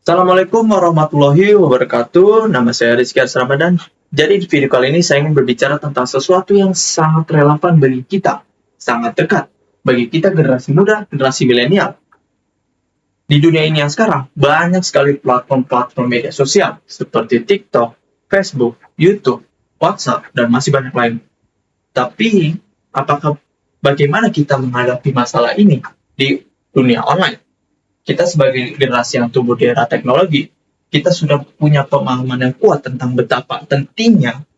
Assalamualaikum warahmatullahi wabarakatuh. Nama saya Rizky Arsy Ramadan. Jadi di video kali ini saya ingin berbicara tentang sesuatu yang sangat relevan bagi kita, sangat dekat bagi kita generasi muda, generasi milenial. Di dunia ini yang sekarang, banyak sekali platform-platform media sosial seperti TikTok, Facebook, YouTube, WhatsApp, dan masih banyak lain. Tapi, bagaimana kita menghadapi masalah ini di dunia online? Kita sebagai generasi yang tumbuh di era teknologi, kita sudah punya pemahaman yang kuat tentang betapa pentingnya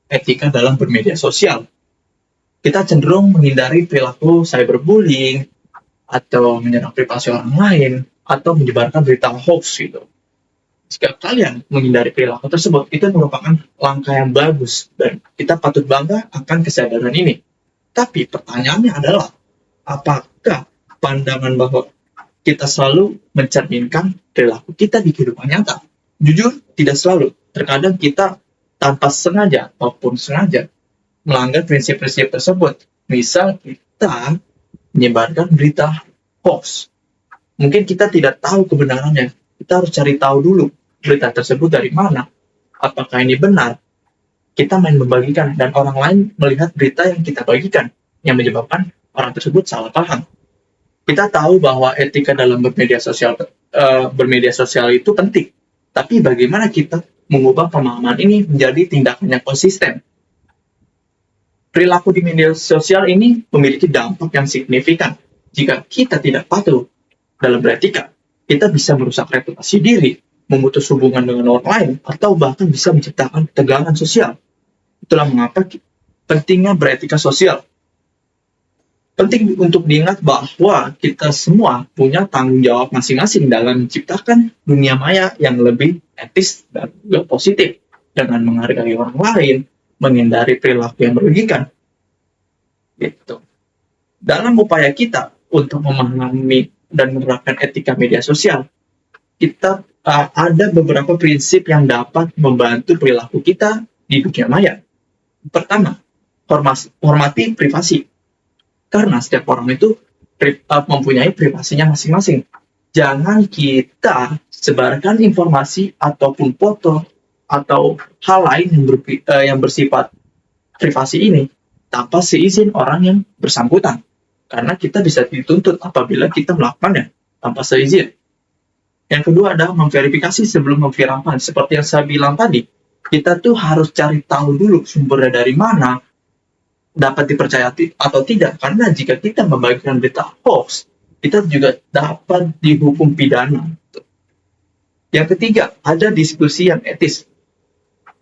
etika dalam bermedia sosial. Kita cenderung menghindari perilaku cyberbullying, atau menyerang privasi orang lain, atau menyebarkan berita hoax gitu. Jika kalian menghindari perilaku tersebut, itu merupakan langkah yang bagus, dan kita patut bangga akan kesadaran ini. Tapi pertanyaannya adalah, apakah pandangan bahwa kita selalu mencerminkan perilaku kita di kehidupan nyata? Jujur, tidak selalu. Terkadang kita tanpa sengaja ataupun sengaja melanggar prinsip-prinsip tersebut. Misal kita menyebarkan berita hoax. Mungkin kita tidak tahu kebenarannya. Kita harus cari tahu dulu berita tersebut dari mana. Apakah ini benar? Kita main membagikan dan orang lain melihat berita yang kita bagikan yang menyebabkan orang tersebut salah paham. Kita tahu bahwa etika dalam bermedia sosial itu penting. Tapi bagaimana kita mengubah pemahaman ini menjadi tindakan yang konsisten? Perilaku di media sosial ini memiliki dampak yang signifikan. Jika kita tidak patuh dalam beretika, kita bisa merusak reputasi diri, memutus hubungan dengan orang lain, atau bahkan bisa menciptakan ketegangan sosial. Itulah mengapa pentingnya beretika sosial. Penting untuk diingat bahwa kita semua punya tanggung jawab masing-masing dalam menciptakan dunia maya yang lebih etis dan juga positif, dengan menghargai orang lain, menghindari perilaku yang merugikan. Gitu. Dalam upaya kita untuk memahami dan menerapkan etika media sosial, kita ada beberapa prinsip yang dapat membantu perilaku kita di dunia maya. Pertama, hormati privasi. Karena setiap orang itu mempunyai privasinya masing-masing. Jangan kita sebarkan informasi ataupun foto atau hal lain yang bersifat privasi ini tanpa seizin orang yang bersangkutan. Karena kita bisa dituntut apabila kita melakukannya tanpa seizin. Yang kedua adalah memverifikasi sebelum memviralkan. Seperti yang saya bilang tadi, kita tuh harus cari tahu dulu sumbernya dari mana, dapat dipercaya atau tidak. Karena jika kita membagikan berita hoax, kita juga dapat dihukum pidana. Yang ketiga, ada diskusi yang etis.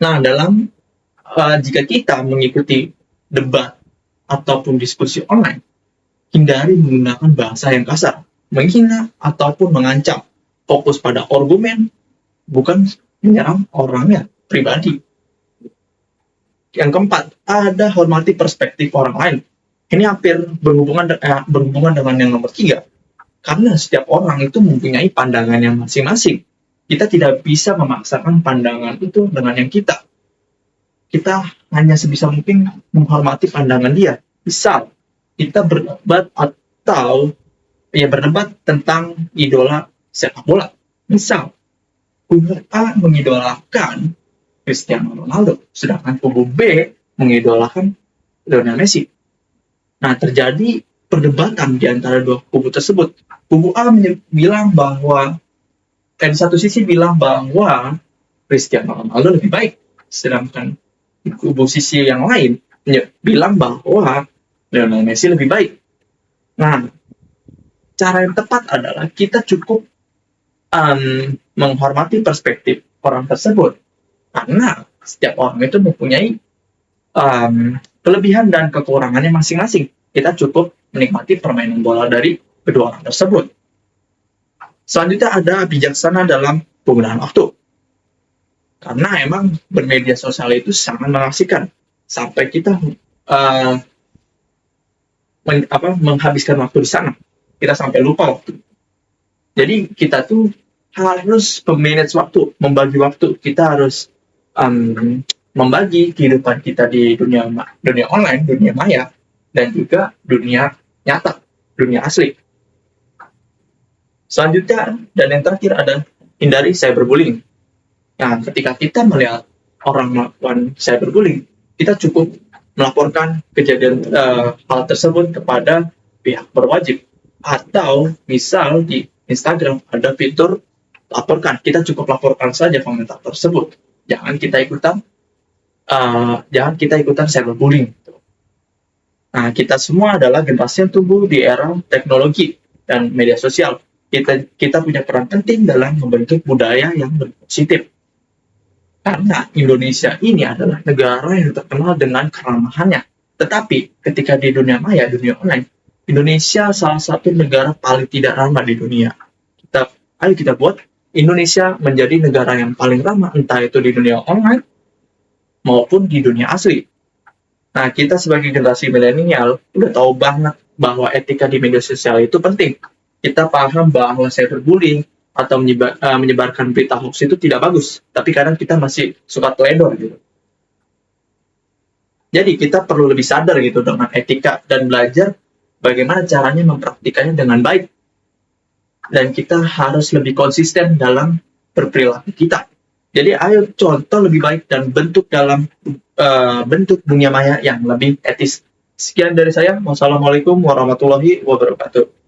Nah, jika kita mengikuti debat ataupun diskusi online, hindari menggunakan bahasa yang kasar, menghina, ataupun mengancam. Fokus pada argumen, bukan menyerang orangnya pribadi. Yang keempat, ada hormati perspektif orang lain. Ini hampir berhubungan dengan yang nomor 3. Karena setiap orang itu mempunyai pandangan yang masing-masing. Kita tidak bisa memaksakan pandangan itu dengan yang kita. Kita hanya sebisa mungkin menghormati pandangan dia. Misal, kita berdebat tentang idola sepak bola. Misal, kubu A mengidolakan Cristiano Ronaldo, sedangkan kubu B mengidolakan Lionel Messi. Nah, terjadi perdebatan di antara dua kubu tersebut. Kubu A bilang bahwa di satu sisi bilang bahwa Cristiano Ronaldo lebih baik, sedangkan kubu sisi yang lain bilang bahwa Lionel Messi lebih baik. Nah, cara yang tepat adalah kita cukup menghormati perspektif orang tersebut. Karena setiap orang itu mempunyai kelebihan dan kekurangannya masing-masing. Kita cukup menikmati permainan bola dari kedua orang tersebut. Selanjutnya ada bijaksana dalam penggunaan waktu. Karena emang bermedia sosial itu sangat mengasihkan. Sampai kita menghabiskan waktu di sana. Kita sampai lupa waktu. Jadi kita tuh harus memanage waktu, membagi waktu. Kita harus membagi kehidupan kita di dunia online, dunia maya, dan juga dunia nyata, dunia asli. Selanjutnya, dan yang terakhir ada hindari cyberbullying. Nah, ketika kita melihat orang melakukan cyberbullying, kita cukup melaporkan kejadian hal tersebut kepada pihak berwajib. Atau misal di Instagram ada fitur laporkan, kita cukup laporkan saja komentar tersebut. Jangan kita ikutan cyberbullying. Nah, kita semua adalah generasi yang tumbuh di era teknologi dan media sosial. Kita punya peran penting dalam membentuk budaya yang lebih positif. Karena Indonesia ini adalah negara yang terkenal dengan keramahannya. Tetapi ketika di dunia maya, dunia online, Indonesia salah satu negara paling tidak ramah di dunia. Ayo kita buat Indonesia menjadi negara yang paling ramah, entah itu di dunia online maupun di dunia asli. Nah, kita sebagai generasi milenial udah tahu banget bahwa etika di media sosial itu penting. Kita paham bahwa cyberbullying atau menyebarkan berita hoax itu tidak bagus, tapi kadang kita masih suka teledor gitu. Jadi kita perlu lebih sadar gitu dengan etika dan belajar bagaimana caranya mempraktikannya dengan baik. Dan kita harus lebih konsisten dalam berperilaku kita. Jadi ayo contoh lebih baik dan bentuk dunia maya yang lebih etis. Sekian dari saya. Wassalamualaikum warahmatullahi wabarakatuh.